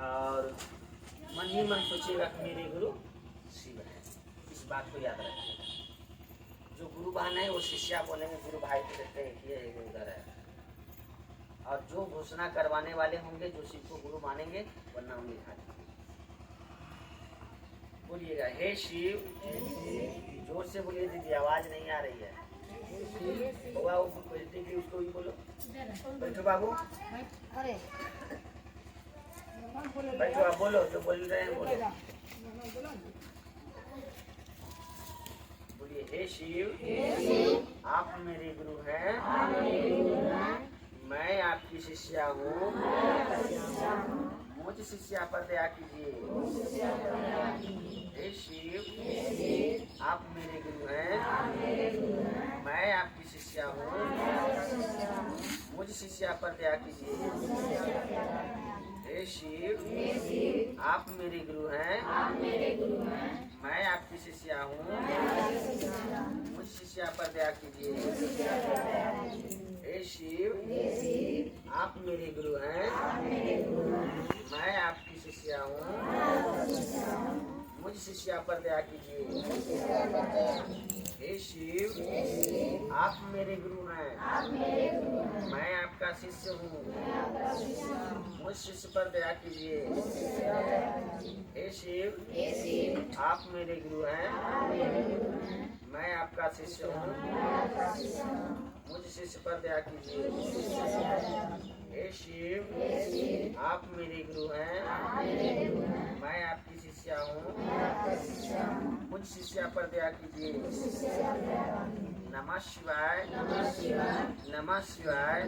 और मन ही मन सोचिएगा कि मेरे गुरु शिव है। इस बात को याद रखिएगा। जो गुरु बहन है वो शिष्या बोलेंगे गुरु भाई को देखते हैं ये उधर है, और जो घोषणा करवाने वाले होंगे जो शिव को गुरु मानेंगे वो नाम लिखा देंगे। बोलिएगा हे शिव। जोर से बोलिए दीदी, आवाज नहीं आ रही है। हुआ वो बैठने के उसको भी बोलो। बैठो बाबू, बैठो आप बोलो जो बोल रहे हैं बोलो। बोलिए हे शिव, आप मेरे गुरु हैं, मैं आपकी शिष्या हूँ, मुझ शिष्या पर दया कीजिए। हे शिव, आप मेरे गुरु हैं, मैं आपकी शिष्या हूँ, मुझ शिष्या पर दया कीजिए। हे शिव, आप मेरे गुरु हैं, मैं आपकी शिष्या हूँ, मुझ शिष्या पर दया कीजिए। हे शिव, आप मेरे गुरु हैं, मैं आपकी शिष्या हूँ, मुझ शिष्या पर दया कीजिए। हे शिव, आप मेरे गुरु हैं, मैं आपका शिष्य हूँ, मुझ शिष्य पर दया कीजिए। हे शिव, आप मेरे गुरु हैं, मैं आपका शिष्य हूँ, मुझ शिष्य पर दया कीजिए। हे शिव, आप मेरे गुरु हैं, मैं आपकी शिष्या हूँ, मुझ शिष्या पर दया कीजिए। नमः शिवाय, नमः शिवाय, नमः शिवाय,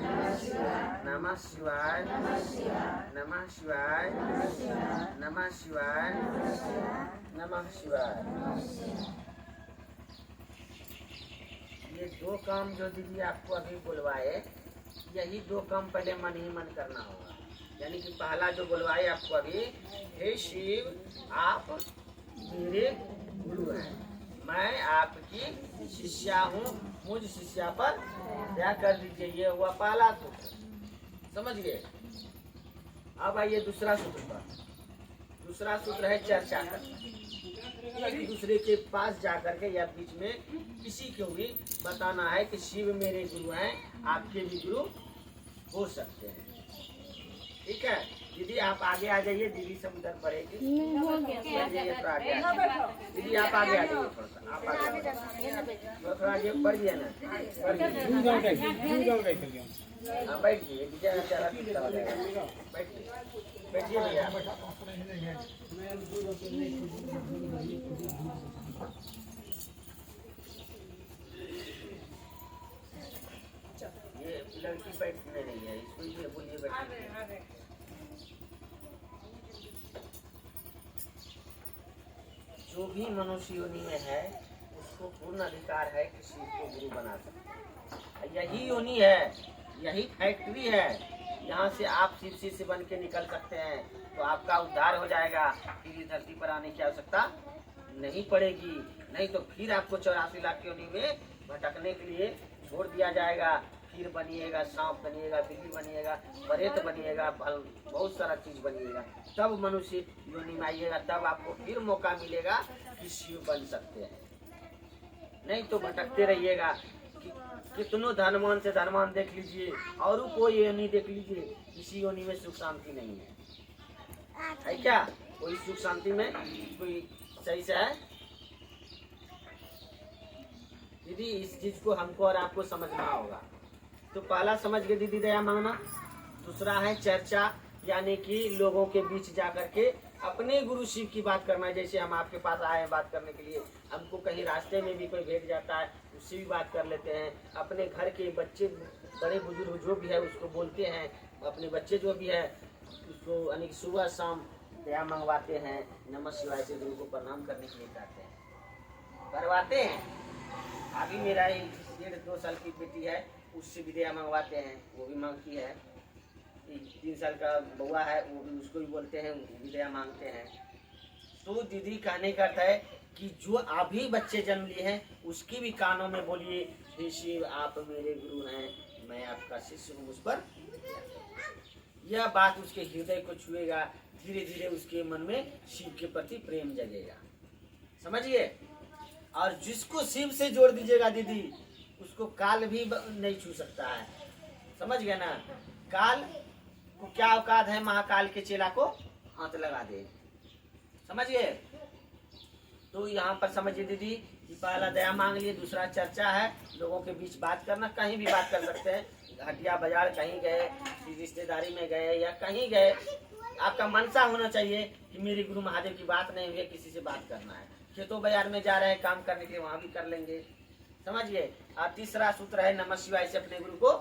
नमः शिवाय, नमः शिवाय, नमः शिवाय, नमः शिवाय। ये दो काम जो दीदी आपको अभी बुलवाए, यही दो काम पहले मन ही मन करना होगा। यानी कि पहला जो बुलवाए आपको अभी, हे शिव, आप मेरे गुरु हैं, मैं आपकी शिष्या हूँ, मुझ शिष्या पर दया कर दीजिए। ये हुआ पहला सूत्र, समझ गए। अब आइए दूसरा सूत्र पर। दूसरा सूत्र है चर्चा करना। एक दूसरे के पास जाकर के या बीच में किसी को भी बताना है कि शिव मेरे गुरु हैं, आपके भी गुरु हो सकते हैं। ठीक है दीदी, आप आगे आ जाइए। दीदी सब उधर पढ़ेगी। दीदी आप आगे आ जाइए, थोड़ा सा आप आगे थोड़ा आगे पढ़िए ना, हाँ बैठिए। बैठिए भैया। ये लड़की बैठने नहीं है, इसको ये बोलिए बैठिए। जो भी मनुष्य योनि में है उसको पूर्ण अधिकार है कि शिव को गुरु बना सकते। यही योनि है, यही फैक्ट्री है, यहाँ से आप शिव शिष्य बन के निकल सकते हैं, तो आपका उद्धार हो जाएगा। फिर इस धरती पर आने की आवश्यकता नहीं पड़ेगी। नहीं तो फिर आपको 84 लाख की योनि में भटकने के लिए छोड़ दिया जाएगा। फिर बनिएगा सांप, बनिएगा बिल्ली, बनिएगा प्रेत, बनिएगा बहुत सारा चीज बनिएगा। तब मनुष्य योनि में आइएगा, तब आपको फिर मौका मिलेगा कि शिव बन सकते हैं। नहीं तो भटकते रहिएगा। कितनों धनवान से धनवान देख लीजिए और कोई योनि देख लीजिए, किसी योनि में सुख शांति नहीं है क्या? कोई सुख शांति में कोई सही से है? दीदी इस चीज को हमको और आपको समझना होगा। तो पहला समझ गए दीदी, दया मांगना। दूसरा है चर्चा, यानी कि लोगों के बीच जाकर के अपने गुरु शिव की बात करना। जैसे हम आपके पास आए हैं बात करने के लिए, हमको कहीं रास्ते में भी कोई भेट जाता है, उससे भी बात कर लेते हैं। अपने घर के बच्चे बड़े बुजुर्ग जो भी है उसको बोलते हैं, अपने बच्चे जो भी है उसको यानी सुबह शाम दया मंगवाते हैं, नमः शिवाय से गुरु को प्रणाम करने के लिए कहते हैं, करवाते हैं। अभी मेरा 1.5-2 साल की बेटी है, उससे भी दया मंगवाते हैं, वो भी मांगती है। 3 साल का बउआ है, वो भी उसको भी बोलते हैं, वो भी दया मांगते हैं। तो दीदी कहने का अर्थ है कि जो अभी बच्चे जन्म लिए हैं उसकी भी कानों में बोलिए, हे शिव आप मेरे गुरु हैं, मैं आपका शिष्य हूँ, उस पर यह बात उसके हृदय को छुएगा, धीरे धीरे उसके मन में शिव के प्रति प्रेम जगेगा, समझिए। और जिसको शिव से जोड़ दीजिएगा दीदी, उसको काल भी नहीं छू सकता है, समझ गए ना। काल को क्या औकात है महाकाल के चेला को हाथ लगा दे, समझ गए। तो यहाँ पर समझिए दीदी कि पहला दया मांग लिए, दूसरा चर्चा है, लोगों के बीच बात करना, कहीं भी बात कर सकते हैं, हटिया बाजार कहीं गए, रिश्तेदारी में गए या कहीं गए, आपका मनसा होना चाहिए कि मेरे गुरु महादेव की बात नहीं हुई है, किसी से बात करना है। खेतों बाजार में जा रहे हैं काम करने के लिए, वहाँ भी कर लेंगे, समझिए। और तीसरा सूत्र है नमः शिवाय से अपने गुरु को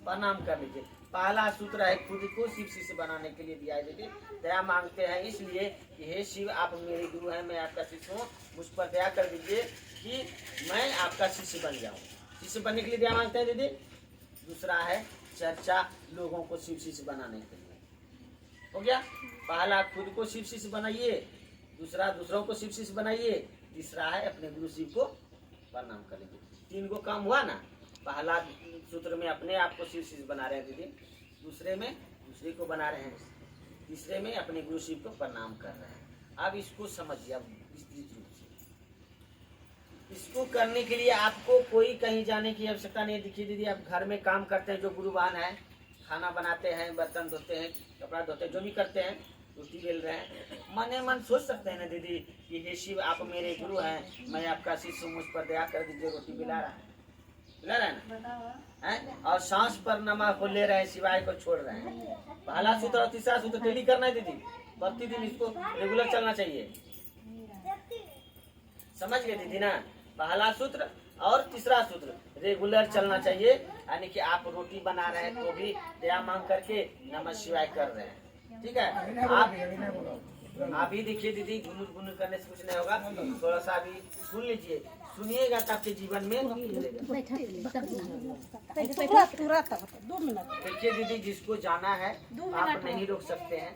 प्रणाम कर लीजिए। पहला सूत्र है खुद को शिव शिष्य बनाने के लिए दिया है दीदी। दया मांगते हैं इसलिए कि हे शिव आप मेरे गुरु हैं, मैं आपका शिष्य हूँ, मुझ पर दया कर दीजिए कि मैं आपका शिष्य बन जाऊँ। शिष्य बनने के लिए दया मांगते हैं दीदी। दूसरा है चर्चा, लोगों को शिव शिष्य बनाने के लिए। हो गया, पहला खुद को शिव शिष्य बनाइए, दूसरा दूसरों को शिव शिष्य बनाइए, तीसरा है अपने गुरु शिव को प्रणाम कर लीजिए। 3 को काम हुआ ना। पहला सूत्र में अपने आप को शिव शिष्य बना रहे हैं दीदी, दूसरे में दूसरे को बना रहे हैं, तीसरे में अपने गुरु शिव को प्रणाम कर रहे हैं। अब इसको समझिए, अब विस्तृत रूप से इसको करने के लिए आपको कोई कहीं जाने की आवश्यकता नहीं। देखिए दीदी, आप घर में काम करते हैं, जो गुरुवान है, खाना बनाते हैं, बर्तन धोते हैं, कपड़ा धोते हैं, जो भी करते हैं, रोटी बेल रहे हैं, मने मन सोच सकते हैं ना दीदी कि हे शिव आप मेरे गुरु हैं, मैं आपका शिष्य, मुझ पर दया कर दीजिए, रोटी बेला रहा है, बेला रहा है ना है? और सांस पर नमा को ले रहे हैं, शिवाय को छोड़ रहे हैं। पहला सूत्र और तीसरा सूत्र डेली करना है दीदी, प्रतिदिन इसको रेगुलर चलना चाहिए, समझ गए दीदी ना। पहला सूत्र और तीसरा सूत्र रेगुलर चलना चाहिए, यानी कि आप रोटी बना रहे हैं तो भी दया मांग करके नमः शिवाय कर रहे हैं, ठीक है। आप भी देखिए दीदी, गुनगुन गुनगुन करने से कुछ नहीं होगा, थोड़ा सा अभी सुन लीजिए, सुनिएगा तो आपके जीवन में देखिए दीदी, जिसको जाना है आप नहीं रोक सकते हैं,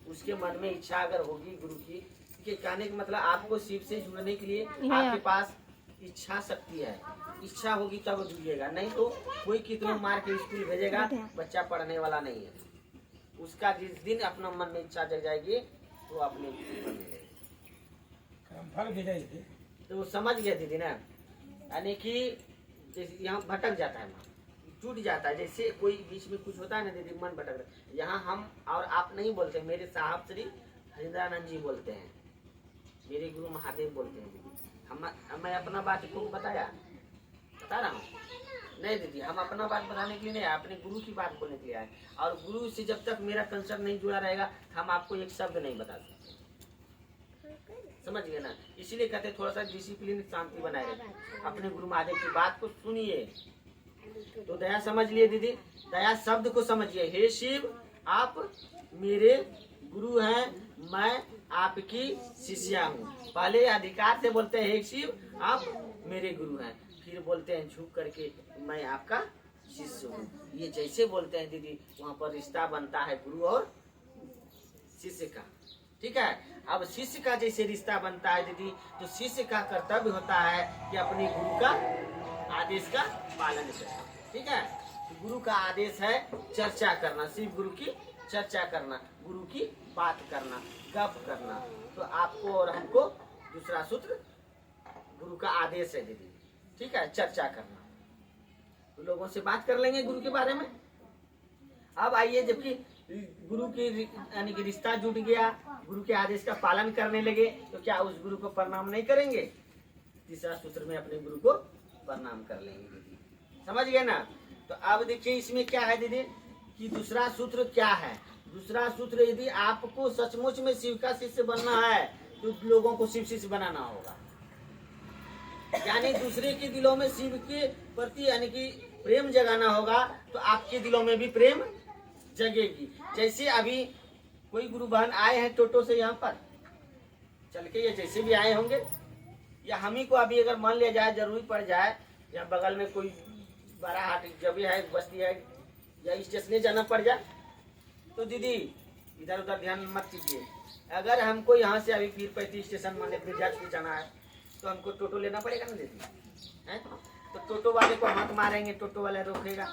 उसके मन में इच्छा अगर होगी गुरु की, कहने का मतलब आपको शिव से जुड़ने के लिए आपके पास इच्छा शक्ति है, इच्छा होगी तब जुड़िएगा, नहीं तो कोई कितना मार के स्कूल भेजेगा, बच्चा पढ़ने वाला नहीं है। उसका जिस दिन अपना मन में इच्छा जग जाएगी तो अपने तो वो समझ गया दीदी ना, यानी कि यहाँ भटक जाता है, टूट जाता है, जैसे कोई बीच में कुछ होता है ना दीदी, मन भटक रहा है। यहाँ हम और आप नहीं बोलते, मेरे साहब श्री हरिंद्रानंद जी बोलते हैं, मेरे गुरु महादेव बोलते हैं दीदी। मैं अपना बात को बता रहा हूँ नहीं दीदी, हम अपना बात बताने के लिए नहीं आए, अपने गुरु की बात बोलने के लिए आए। और गुरु से जब तक मेरा कंसर्न नहीं जुड़ा रहेगा, हम आपको एक शब्द नहीं बता सकते, समझ गए ना। इसीलिए कहते थोड़ा सा डिसिप्लिन, शांति बनाए रखें, अपने गुरु महादेव की बात को सुनिए। तो दया समझ लिए दीदी, दया शब्द को समझिए। हे शिव आप मेरे गुरु हैं, मैं आपकी शिष्या हूँ। पहले अधिकार से बोलते हैं हे शिव आप मेरे गुरु हैं, फिर बोलते हैं झुक करके मैं आपका शिष्य हूँ। ये जैसे बोलते हैं दीदी, वहाँ पर रिश्ता बनता है गुरु और शिष्य का, ठीक है। अब शिष्य का जैसे रिश्ता बनता है दीदी, तो शिष्य का कर्तव्य होता है कि अपने गुरु का आदेश का पालन करे, ठीक है। गुरु का आदेश है चर्चा करना, शिव गुरु की चर्चा करना, गुरु की बात करना, गप करना। तो आपको और हमको दूसरा सूत्र गुरु का आदेश है दीदी, ठीक है, चर्चा करना। तो लोगों से बात कर लेंगे गुरु के बारे में। अब आइए, जबकि गुरु की यानी कि रिश्ता जुट गया, गुरु के आदेश का पालन करने लगे, तो क्या उस गुरु को प्रणाम नहीं करेंगे? तीसरा सूत्र में अपने गुरु को प्रणाम कर लेंगे दीदी, समझ गए ना। तो अब देखिए इसमें क्या है दीदी कि दूसरा सूत्र क्या है। दूसरा सूत्र, यदि आपको सचमुच में शिव का शिष्य बनना है तो लोगों को शिव शिष्य बनाना होगा, यानी दूसरे के दिलों में शिव के प्रति यानी कि प्रेम जगाना होगा, तो आपके दिलों में भी प्रेम जगेगी। जैसे अभी कोई गुरु बहन आए हैं टोटो से यहाँ पर चल के, या जैसे भी आए होंगे, या हम ही को अभी अगर मान लिया जाए जरूरी पड़ जाए, या बगल में कोई बड़ा हाट जब है, बस्ती है, या स्टेशन जाना पड़ जाए, तो दीदी इधर उधर ध्यान मत कीजिए। अगर हमको यहाँ से अभी पीर पैती स्टेशन मान लिया मिर्जाचपुर जाना है, तो हमको टोटो लेना पड़ेगा ना दीदी, है? तो टोटो वाले को हाथ मारेंगे, टोटो वाला रोकेगा।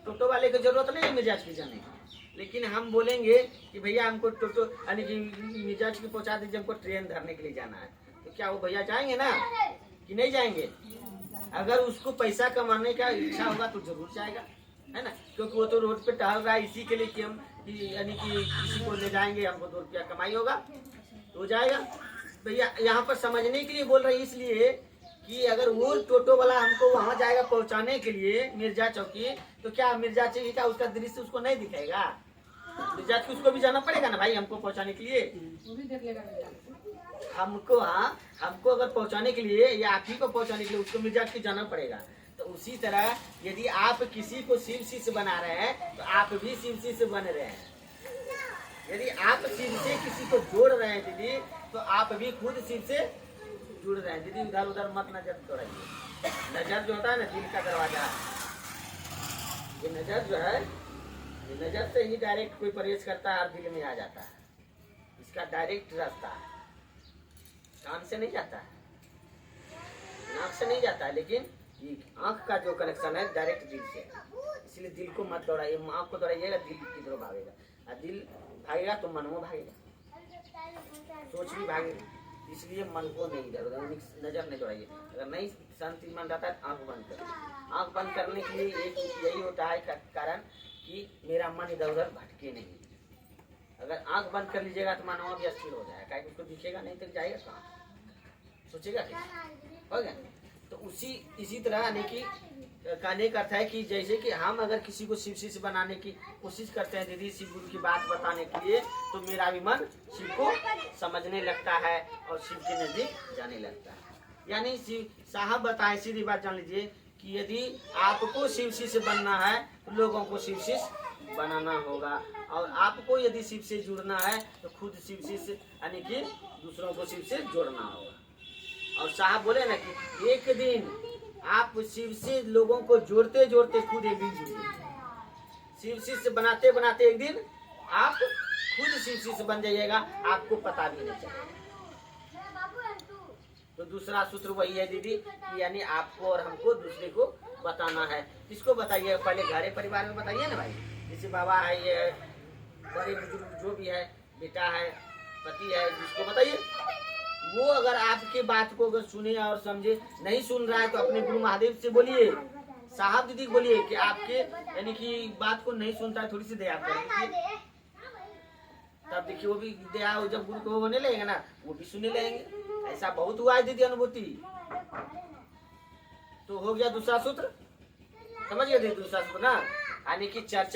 टोटो वाले को जरूरत नहीं है मिर्जाचपुर जाने की, लेकिन हम बोलेंगे कि भैया हमको टोटो यानी कि मिर्जाच की पहुंचा दीजिए, हमको ट्रेन धरने के लिए जाना है, तो क्या वो भैया जाएंगे ना कि नहीं जाएंगे? अगर उसको पैसा कमाने का इच्छा होगा तो जरूर जाएगा, है ना, क्योंकि वो तो रोड पे टहल रहा है इसी के लिए कि हम यानी कि किसी को ले जाएंगे, हमको 2 रुपया कमाई होगा तो जाएगा। भैया यहाँ पर समझने के लिए बोल रहे हैं, इसलिए कि अगर वो टोटो वाला हमको वहाँ जाएगा पहुँचाने के लिए मिर्जा चौकी, तो क्या मिर्जा चौकी का उसका दृश्य उसको नहीं दिखेगा? मिर्जा चौकी उसको भी जाना पड़ेगा ना भाई, हमको पहुँचाने के लिए। वो भी देख लेगा हमको, हाँ, हमको अगर पहुँचाने के लिए या आप ही को पहुँचाने के लिए उसको मिर्जा चौकी जाना पड़ेगा। तो उसी तरह यदि आप किसी को शिव शिष्य बना रहे हैं तो आप भी शिव शिष्य बन रहे हैं। यदि आप शिव से किसी को जोड़ रहे हैं दीदी, तो आप भी खुद शिव से जुड़ रहे हैं। दीदी उधर उधर मत नजर दौड़ाइए। नजर जो होता है ना दिल का दरवाजा, ये नजर जो है, ये नजर से ही डायरेक्ट कोई प्रवेश करता है और दिल में आ जाता है। इसका डायरेक्ट रास्ता है, कान से नहीं जाता है, नाक से नहीं जाता है, लेकिन ये आंख का जो कनेक्शन है डायरेक्ट दिल से। इसलिए दिल को मत दौड़ाइए, आंख को दौड़ाइएगा दिल किधर भागेगा, और दिल भागेगा तो मन में भागेगा, सोच भी भागेगी। इसलिए मन को नहीं इधर उधर नजर नहीं दौड़ाइए। अगर नहीं शांति मन रहता है आंख बंद कर। आंख बंद करने के लिए एक यही होता है कारण कि मेरा मन इधर उधर भटके नहीं। अगर आंख बंद कर लीजिएगा तो मानव भी अस्थिर हो जाएगा, क्या उसको दिखेगा नहीं तो जाएगा कहाँ, सोचेगा क्या, हो गया। तो इसी तरह यानी कि कहने का अर्थ है कि जैसे कि हम अगर किसी को शिव शिष्य बनाने की कोशिश करते हैं दीदी, शिव गुरु की बात बताने के लिए, तो मेरा भी मन शिव को समझने लगता है और शिव के नजदीक जाने लगता है। यानी शिव साहब बताए, सीधी बात जान लीजिए कि यदि आपको शिव शिष्य बनना है तो लोगों को शिव शिष्य बनाना होगा, और आपको यदि शिव से जुड़ना है तो खुद शिव शिष्य यानी कि दूसरों को शिव से जोड़ना होगा। और साहब बोले ना कि एक दिन आप शिव से लोगों को जोड़ते जोड़ते खुद एक दिन जुड़ेंगे। शिव शिष्य बनाते बनाते एक दिन आप खुद शिव शिष्य बन जाइएगा, आपको पता भी नहीं चलेगा। तो दूसरा सूत्र वही है दीदी कि यानी आपको और हमको दूसरे को बताना है। किसको बताइए? पहले घरे परिवार में बताइए ना भाई। जैसे बाबा है, ये बड़े बुजुर्ग जो भी है, बेटा है, पति है, जिसको बताइए। वो अगर आपके बात को अगर सुने और समझे, नहीं सुन रहा है तो अपने गुरु महादेव से बोलिए, साहब दीदी बोलिए कि आपके यानी कि बात को नहीं सुनता है, थोड़ी सी दया करिए। तब देखिए वो भी दया जब गुरु को होने लगेगा ना, वो भी सुनने लगेंगे। ऐसा बहुत हुआ है दीदी अनुभूति। तो हो गया दूसरा सूत्र, समझ गए दीदी दूसरा सूत्र ना, यानी कि चर्चा